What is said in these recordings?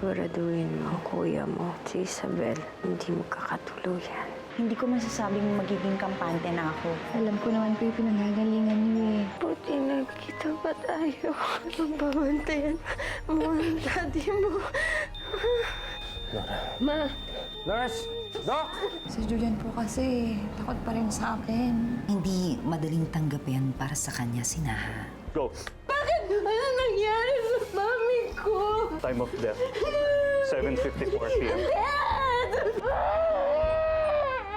Siguraduhin mo, kuya mo, si Isabel, hindi magkakatuluyan. Hindi ko masasabing magiging kampante na ako. Alam ko naman po yung pinanggagalingan niyo eh. Buti nagkita pa tayo. Magbabantayan mo ang daddy mo. Nora. Ma! Nurse! Doc! Si Julian po kasi takot pa rin sa akin. Hindi madaling tanggapin para sa kanya si Naha. Go! Bakit? Ano nangyari sa mami ko? Time of death, 7:54 p.m.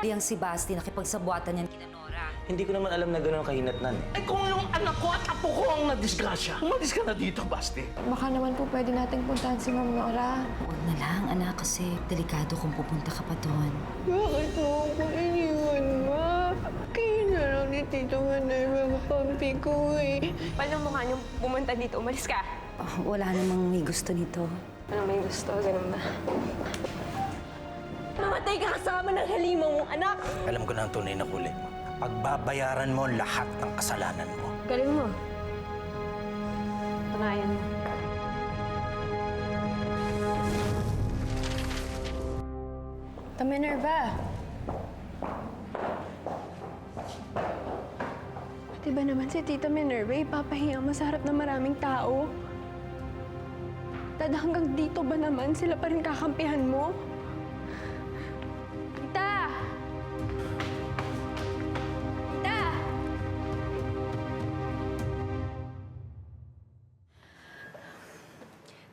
Yang si Basti nakipagsabuatan niyan kina Nora. Hindi ko naman alam na gano'n kahinatnan eh. Ay, kung yung anak ko at apo ko ang nadisgrasya, umalis ka na dito, Basti. Baka naman po pwede nating puntahan si Ma'am Nora. Huwag na lang, anak, kasi delikado kung pupunta ka pa doon. Bakit mo ako iniwan, ma? Kayo na lang ni Tito Manay mga pampi ko eh. Paano mukha niyong pumunta dito? Umalis ka. Oh, wala namang may gusto nito. Ano may gusto? Ganun ba? Mamatay ka kasama ng halimaw mong anak! Alam ko na ang tunay na huli. Pagbabayaran mo lahat ng kasalanan mo. Galing mo. Tunayan mo. Tita Minerva. Di ba naman si Tita Minerva ipapahiya mo sa harap ng maraming tao? Dad, hanggang dito ba naman sila pa rin kakampihan mo? Tita! Tita!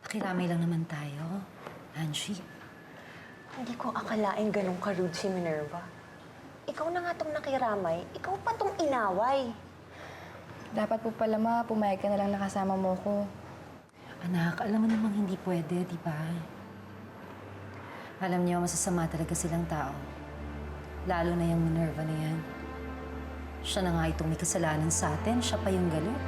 Nakiramay lang naman tayo, Angie. Hindi ko akalain ganun ka-rude si Minerva. Ikaw na nga tong nakiramay, ikaw pa tong inaway. Dapat po pala ma, pumayag ka na lang nakasama mo ko. Anak, alam mo namang hindi pwede, di ba? Alam niyo, masasama talaga silang tao. Lalo na yung Minerva na yan. Siya na nga itong may kasalanan sa atin, siya pa yung galit.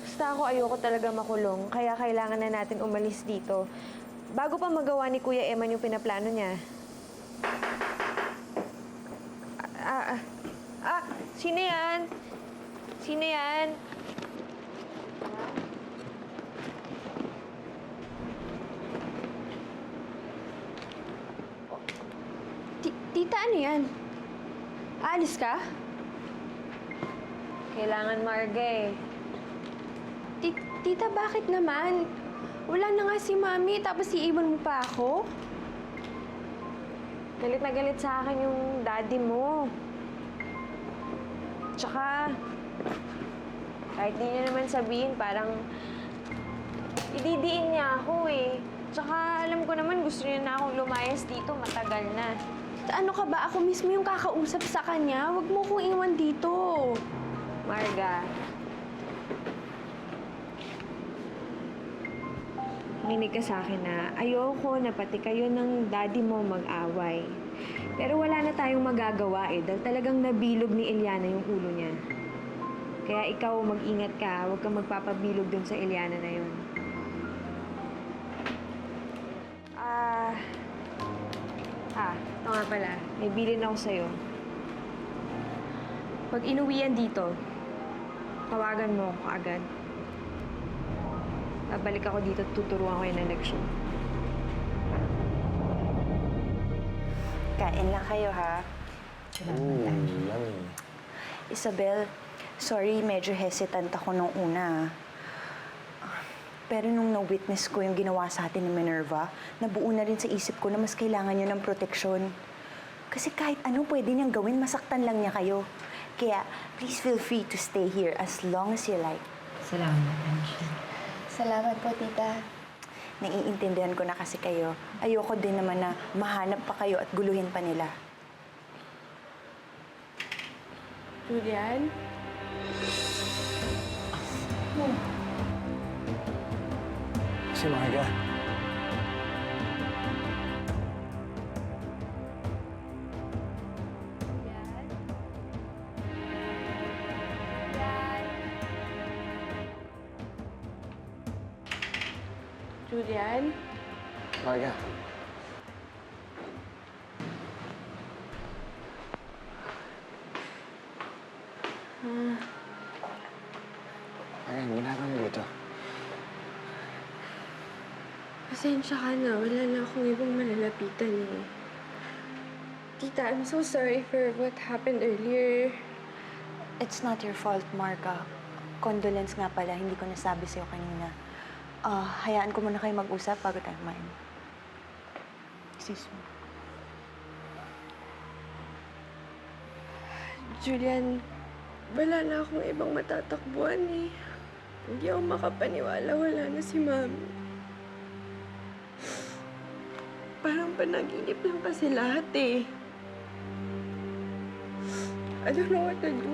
Basta ako ayoko talaga makulong, kaya kailangan na natin umalis dito. Bago pa magawa ni Kuya Eman yung pinaplano niya. Sino yan? Sino yan? Tita, ano yan? Aalis ka? Kailangan Marga eh. Tita, bakit naman? Wala na nga si Mami, tapos iiwan mo pa ako? Galit na galit sa akin yung daddy mo. Tsaka, kahit di niya naman sabihin, parang ididiin niya ako eh. Tsaka alam ko naman gusto niya na akong lumayas dito, matagal na. Ano ka ba? Ako mismo yung kakausap sa kanya. Huwag mo kong iwan dito. Marga, makinig ka sa akin na ayoko na pati kayo ng daddy mo mag-away. Pero wala na tayong magagawa eh, dahil talagang nabilog ni Eliana yung ulo niya. Kaya ikaw mag-ingat ka, huwag kang magpapabilog dun sa Eliana na yun. Ito nga pala, may bilin ako sa'yo. Pag inuwian dito, tawagan mo ako agad. Babalik ako dito at tuturuan ko yung ng leksyon. Kain lang kayo, ha? Yummy. Isabel, sorry, medyo hesitant ako nung una. Pero nung na-witness ko yung ginawa sa atin ni Minerva, nabuo na rin sa isip ko na mas kailangan nyo ng proteksyon. Kasi kahit ano pwede niyang gawin, masaktan lang niya kayo. Kaya, please feel free to stay here as long as you like. Salamat, Angie. Salamat po, Tita. Naiintindihan ko na kasi kayo. Ayoko din naman na mahanap pa kayo at guluhin pa nila. Julian? Si Marga. Julian? Marga. Ayan, ginagawa mo dito. Pasensya ka na. Wala na akong ibang malalapitan eh. Tita, I'm so sorry for what happened earlier. It's not your fault, Marga. Condolence nga pala, hindi ko nasabi sa'yo kanina. Hayaan ko muna kayo mag-usap bago tayo kumain. Excuse me. Julian, wala na akong ibang matatakbuhan eh. Hindi ako makapaniwala, wala na si Mami. Parang panaginip lang kasi lahat eh. I don't know what to do.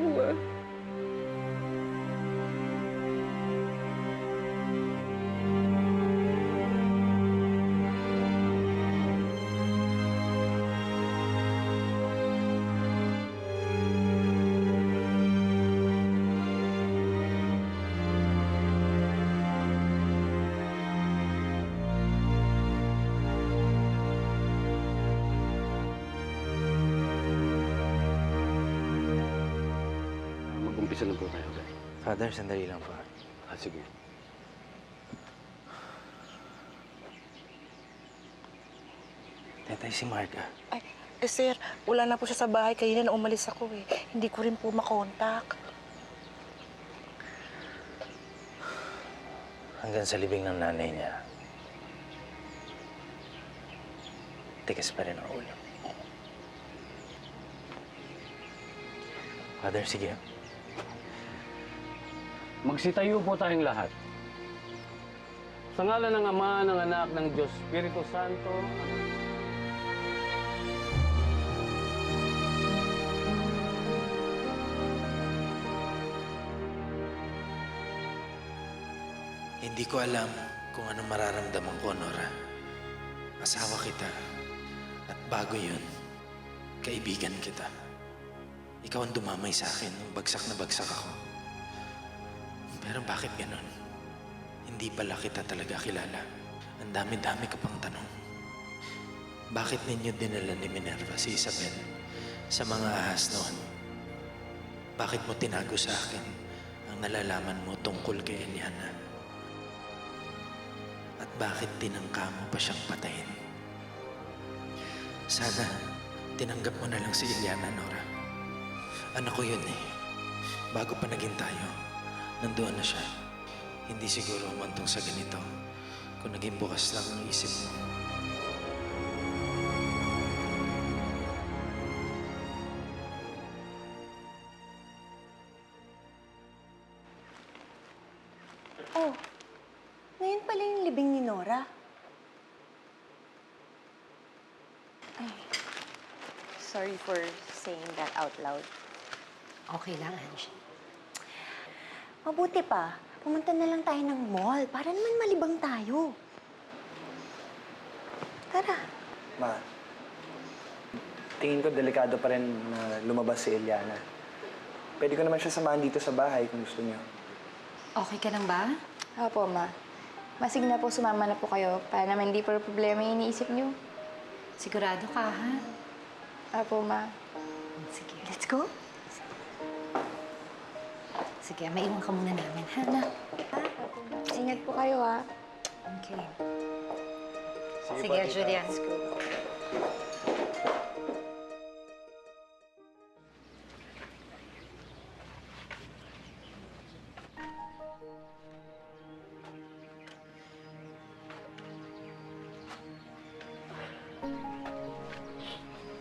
Mag-umpisa na po kayo, okay? Father, sandali lang po. Sige. Tetay, si Marga. Ay, sir, wala na po siya sa bahay. Kanina na umalis ako eh. Hindi ko rin po makontak. Hanggang sa libing ng nanay niya. Tigas pa rin ang ulo. Father, sige. Magsitayo po tayong lahat. Sa ngalan ng Ama, ng Anak, ng Diyos, Espiritu Santo. Hindi ko alam kung anong mararamdaman ko, Nora. Asawa kita. At bago yun, kaibigan kita. Ikaw ang dumamay sa akin nung bagsak na bagsak ako. Pero bakit ganon? Hindi pala kita talaga kilala. Ang dami-dami ka pang tanong. Bakit ninyo dinala ni Minerva si Isabel sa mga ahas noon? Bakit mo tinago sa akin ang nalalaman mo tungkol kay Eliana? At bakit tinangka mo pa siyang patayin? Sana tinanggap mo na lang si Eliana, Nora. Anak ko yun eh. Bago pa naging tayo, nandoon na siya. Hindi siguro umantong sa ganito kung naging bukas lang ang isip mo. Oh, ngayon pala yung libing ni Nora. Ay, sorry for saying that out loud. Okay lang, Angie. Mabuti pa, pumunta na lang tayo ng mall para naman malibang tayo. Tara. Ma, tingin ko delikado pa rin na lumabas si Eliana. Pwede ko naman siya samahan dito sa bahay kung gusto niyo. Okay ka lang ba? Opo, Ma. Masig na po sumama na po kayo para naman hindi po problema yung iniisip niyo. Sigurado ka, ha? Opo, Ma. Sige. Let's go. Sige, maiwan ka muna namin, ha, na? Ingat po kayo, ha? Okay. Sige Sige, po, tita. Julian. Let's go.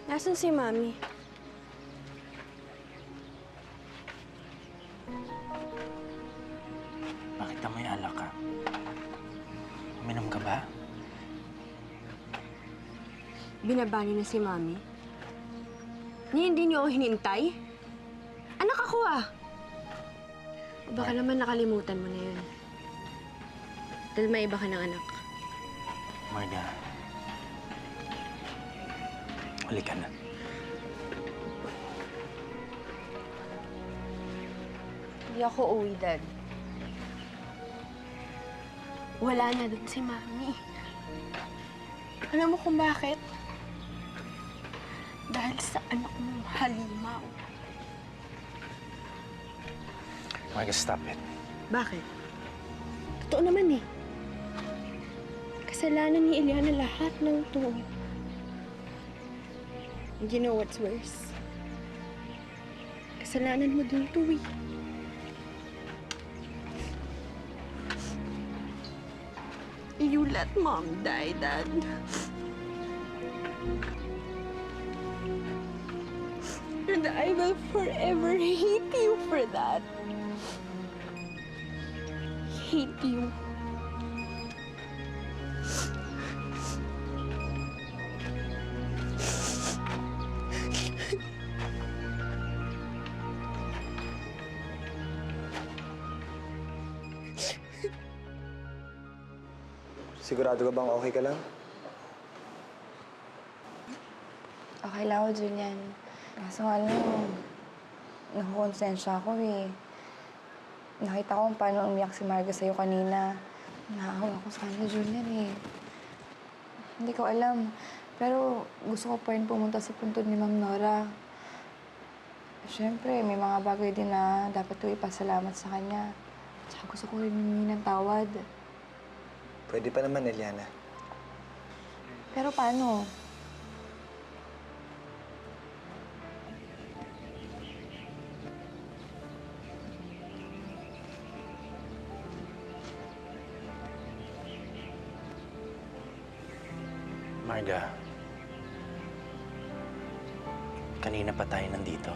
Nasaan si Mami? Bakit may alak ka? Uminom ka ba? Binabali na si Mami? Hindi niyo ako hinintay? Anak ako ah! O baka naman nakalimutan mo na yun. Dahil may iba ka ng anak. Marga. Huli ka na. Hindi ako uwi, Dad. Wala na dun si Mami. Alam mo kung bakit? Dahil sa anak mong halimaw. Marga, stop it. Bakit? Totoo naman eh. Kasalanan ni Eliana lahat ng to. And you know what's worse? Kasalanan mo din to eh. You let Mom die, Dad. And I will forever hate you for that. Hate you. Sigurado ka bang okay ka lang? Okay lang ako, Julian. Kaso nga lang, nakukonsensya ako eh. Nakita ko kung paano umiyak si Marga sa'yo kanina. Naawa ako sa kanya, Julian eh. Hindi ko alam. Pero gusto ko pa rin pumunta sa puntod ni Ma'am Nora. Siyempre, may mga bagay din na dapat ko ipasalamat sa kanya. Tsaka gusto ko rin humingi ng tawad. Pwede pa naman, Eliana. Pero paano? Marga, kanina pa tayo nandito.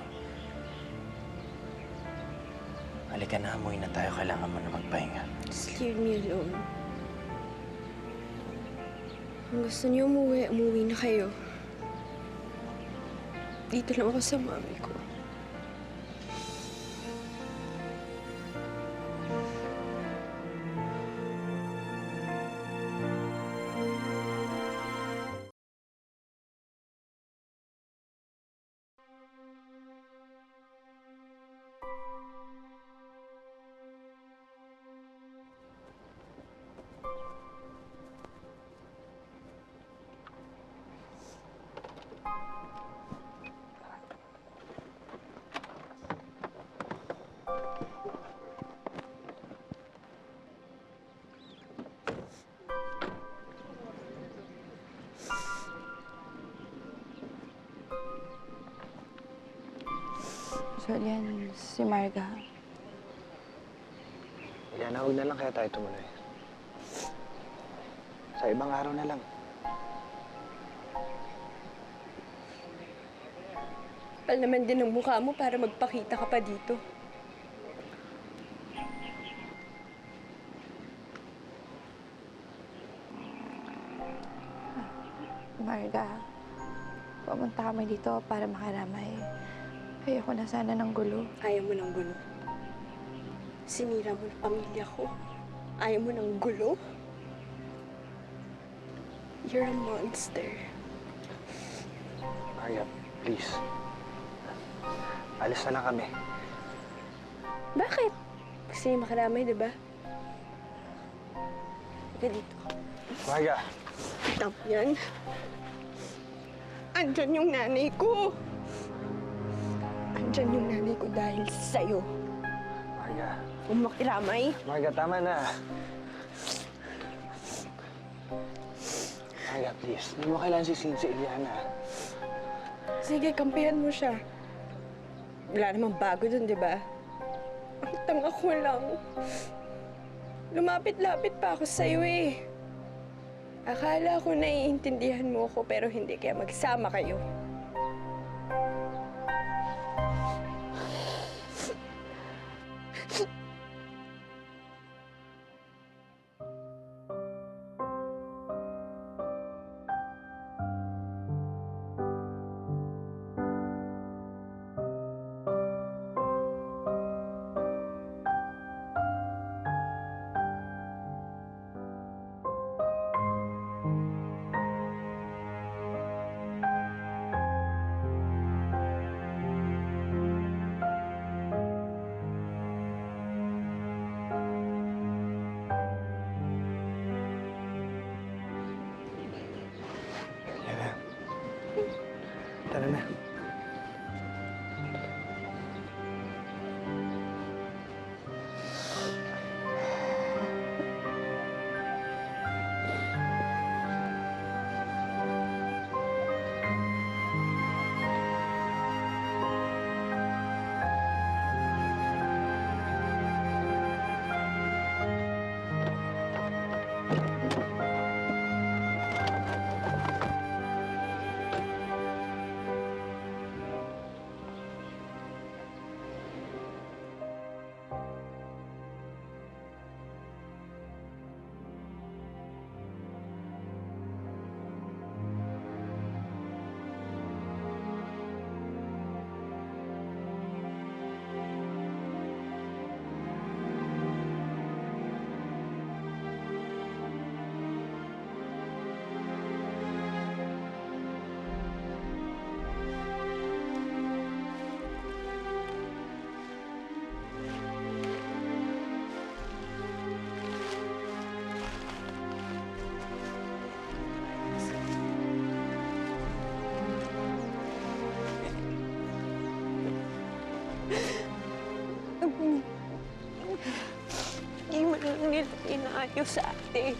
Halika na, amuy na tayo. Kailangan mo na magpahinga. Just leave me alone. Kung gusto niyo umuwi, umuwi na kayo. Dito lang ako sa mami ko. Julian, si Marga. Eliana, huwag na lang kaya tayo tumuloy. Sa ibang araw na lang. Kapal naman din ang mukha mo para magpakita ka pa dito. Marga, pumunta kami dito para makaramay. Ayoko na sana ng gulo. Ayaw mo ng gulo. Sinira mo ng pamilya ko. Ayaw mo ng gulo. You're a monster. Maria, please. Alis na lang kami. Bakit? Gusto niyo makaramay, di ba? Halika dito. Maria! Stop yan. Andyan yung nanay ko. Andyan yung nanay ko dahil sa'yo. Maria. Kung makiramay. Maria, tama na. Maria, please. Hindi mo kailangan sisihin si Eliana. Sige, kampihan mo siya. Wala namang bago dun, di ba? Ang tanga ko lang. Lumapit-lapit pa ako sa'yo eh. Akala ko naiintindihan mo ako pero hindi, kaya magsama kayo. ginawa niyo sa ate.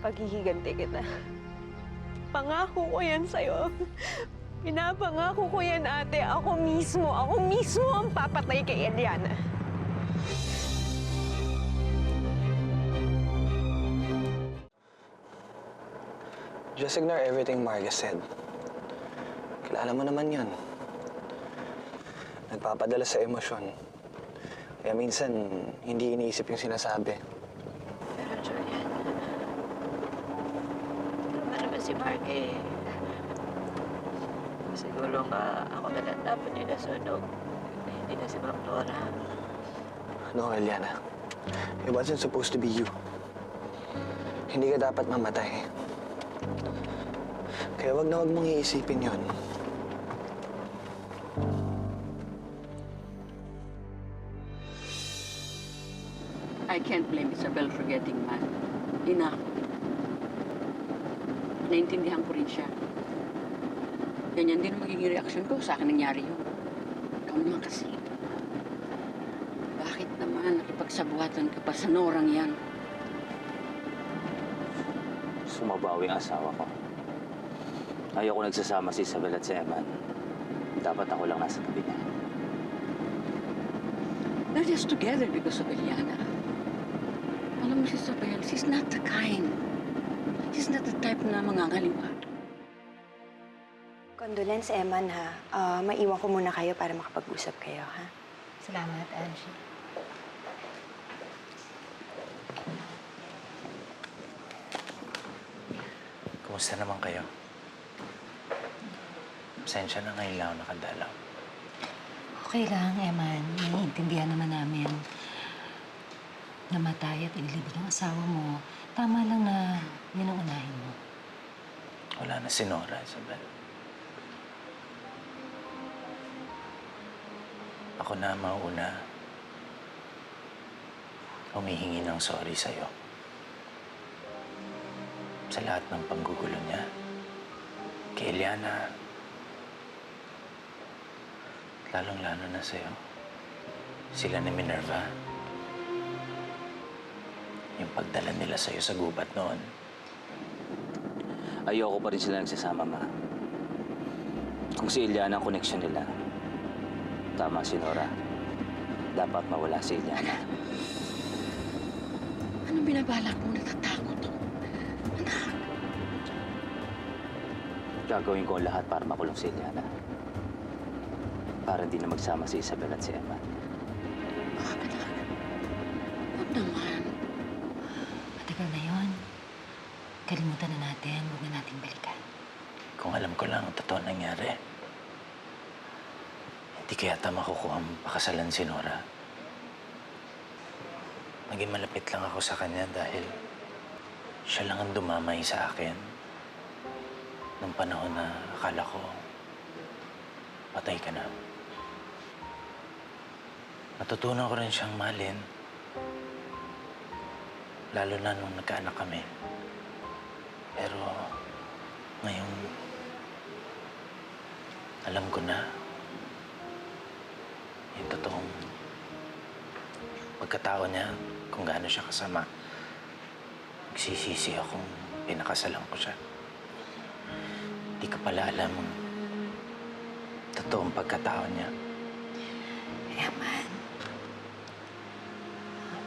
Paghihiganti kita. Pangako ko yan sa'yo. Pinapangako ko yan, ate. Ako mismo ang papatay kay Eliana. Just ignore everything Marga said. Kilala mo naman yun. Nagpapadala sa emosyon. Kaya minsan, hindi iniisip yung sinasabi. Pero Julian, ano naman si Mark eh. Siguro nga ako na lang dapat nila sunog. Hindi na si Ma'am Nora. No, Eliana. It wasn't supposed to be you. Hindi ka dapat mamatay. Kaya wag na wag mong iisipin yun. I can't blame Isabel for getting mad. Ina. Naintindihan ko rin siya. Ganyan din magiging reaksyon ko sa akin nangyari yun. Ikaw naman kasi. Bakit naman nakipagsabuhatan ka pa sa Norang yan? Sumabawi ang asawa ko. Ayoko nagsasama si Isabel at si Eman. Dapat ako lang nasa tabi niya. They're just together because of Eliana. Alam mo si Isabel, she's not the kind. She's not the type na mangangaliwa. Condolence, Eman, ha? Maiwan ko muna kayo para makapag-usap kayo, ha? Salamat, Angie. Kumusta naman kayo? Pasensya na ngayon lang ako nakadalaw. Okay lang, Eman. Naiintindihan naman namin. Namatay at ilibig ang asawa mo. Tama lang na yun ang unahin mo. Wala na si Nora, Isabel. Ako na mauna. Humihingi ng sorry sa'yo. Sa lahat ng panggugulo niya. Kay Eliana. Lalong-lalo na sa'yo. Sila ni Minerva. Yung pagdala nila sa'yo sa gubat noon. Ayoko pa rin sila nagsasama, Ma. Kung si Eliana ang koneksyon nila, tama si Nora. Dapat mawala si Eliana. Anong binabalak mo? Natatakot ako. Anak. Gagawin ko ang lahat para makulong si Eliana. Para hindi na magsama si Isabel at si Eman. Anak. Huwag naman. Matagal na yun. Kalimutan na natin. Huwag na nating balikan. Kung alam ko lang ang totoo nangyari, hindi kaya tama makukuha ang pakasalan si Nora. Naging malapit lang ako sa kanya dahil siya lang ang dumamay sa akin. Nung panahon na akala ko, patay ka na. Natutunan ko rin siyang mahalin. Lalo na nung nagkaanak kami. Pero ngayon, alam ko na yung totoong pagkatao niya, kung gaano siya kasama. Nagsisisi akong pinakasalan ko siya. Hindi ka pala alam ang totoong pagkatao niya.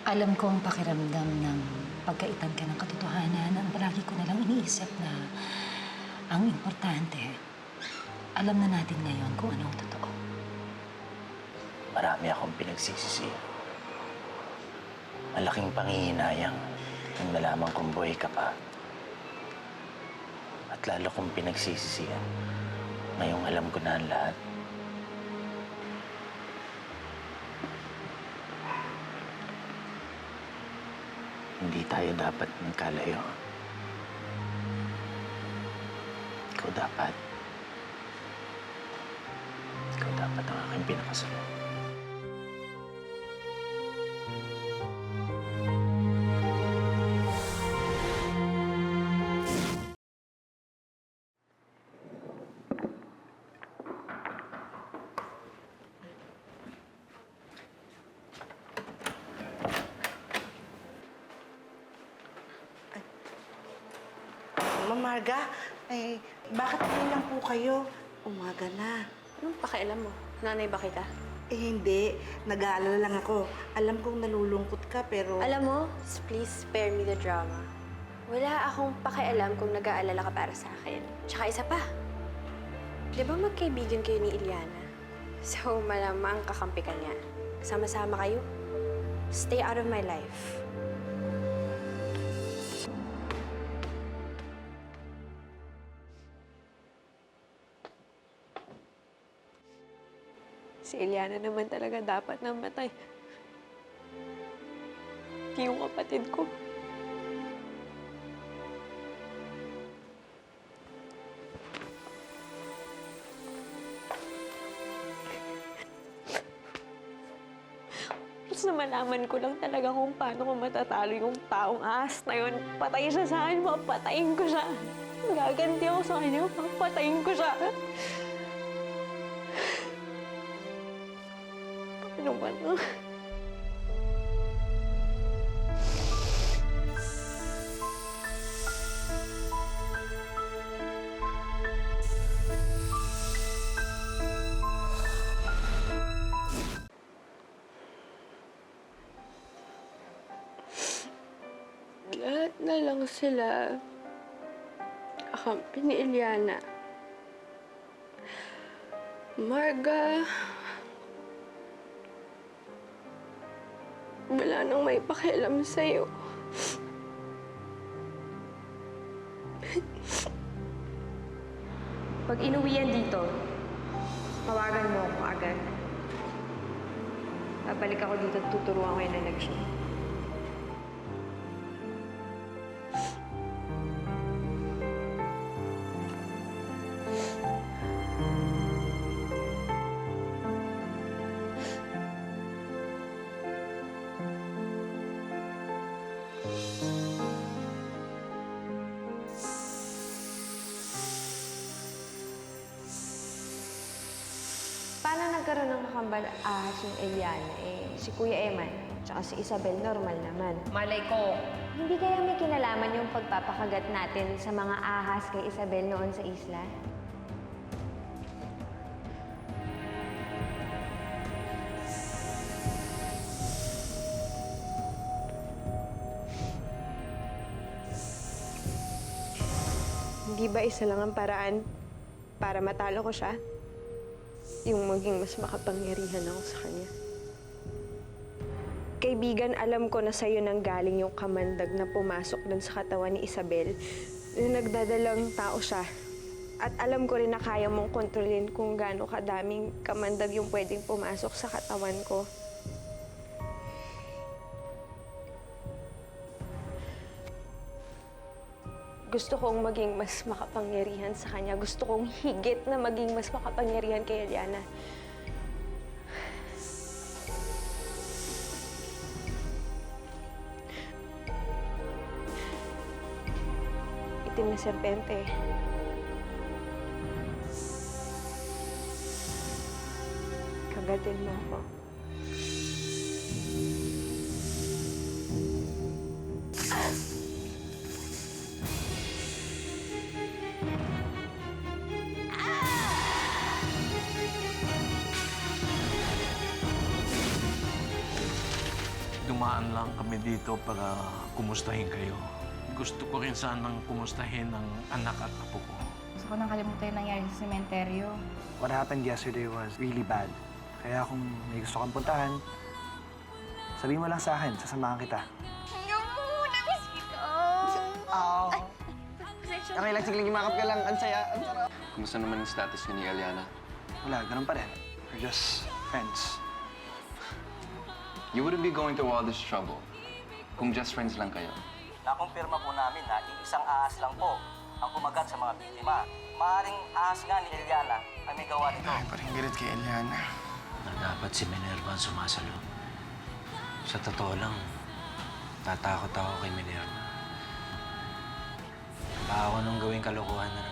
Alam ko ang pakiramdam ng pagkaitan ka ng katotohanan. Ang palagi ko nalang iniisip na ang importante, alam na natin ngayon kung ano ang totoo. Marami akong pinagsisisi. Malaking panghihinayang nang nalaman kong buhay ka pa. At lalo kong pinagsisisihan ngayong alam ko na ang lahat. Hindi tayo dapat magkalayo. Ikaw dapat. Ikaw dapat ang aking pinakasalan. Ma'am Marga, bakit ngayon lang po kayo? Umaga na. Anong pakialam mo? Nanay ba kita? Hindi. Nag-aalala lang ako. Alam kong nalulungkot ka, pero... Alam mo, please spare me the drama. Wala akong pakialam kung nag-aalala ka para sa akin. Tsaka isa pa. Di ba magkaibigan kayo ni Iliana? So, malamang kakampi ka niya. Sama-sama kayo. Stay out of my life. Si Iliana naman talaga dapat namatay. Hindi yung kapatid ko. Tapos na malaman ko lang talaga kung paano ko matatalo yung taong ahas na yun. Patay siya sa akin, papatayin ko siya. Gaganti ako sa kanya, papatayin ko siya. Ano ba to? Lahat na lang sila kakampi ni Iliana. Marga, wala nang may pakialam sa'yo. Pag inuwi yan dito, tawagan mo ako agad. Babalik ako dito at tuturuan ko yan ng leksyon. Paano nagkaroon ng kakambal ahas yung Eliana? Si Kuya Eman, tsaka si Isabel, normal naman. Malay ko. Hindi kaya may kinalaman yung pagpapakagat natin sa mga ahas kay Isabel noon sa isla? Hindi ba isa lang ang paraan para matalo ko siya? Yung maging mas makapangyarihan ako sa kanya. Kaibigan, alam ko na sa'yo nang galing yung kamandag na pumasok dun sa katawan ni Isabel. Na nagdadalang tao siya. At alam ko rin na kaya mong kontrolin kung gaano kadaming kamandag yung pwedeng pumasok sa katawan ko. Gusto kong maging mas makapangyarihan sa kanya. Gusto kong higit na maging mas makapangyarihan kay Eliana. Itim na serpente. Kagatin mo ako. dumaan lang kami dito para kumustahin kayo. Gusto ko rin sanang kumustahin ang anak at apo ko. Gusto ko nang kalimutan yung nangyari sa sementeryo. What happened yesterday was really bad. Kaya kung may gusto kang puntahan, sabihin mo lang sa akin, sasamahan kita. Na-miss kita. Oh. Okay lang, sige, gimakap ka lang. Ang saya, ang sarap. Kumusta naman yung status niyo ni Eliana? Wala, ganun pa rin. We're just friends. You wouldn't be going through all this trouble kung just friends lang kayo. Nakumpirma po namin na iisang ahas lang po ang kumagat sa mga biktima. Maaring ahas nga ni Eliana ang may gawa nito. Ay, parang galit kay Eliana. Na dapat si Minerva ang sumasalo. Sa totoo lang, tatakot ako kay Minerva. Baka ako nung gawing kalokohan na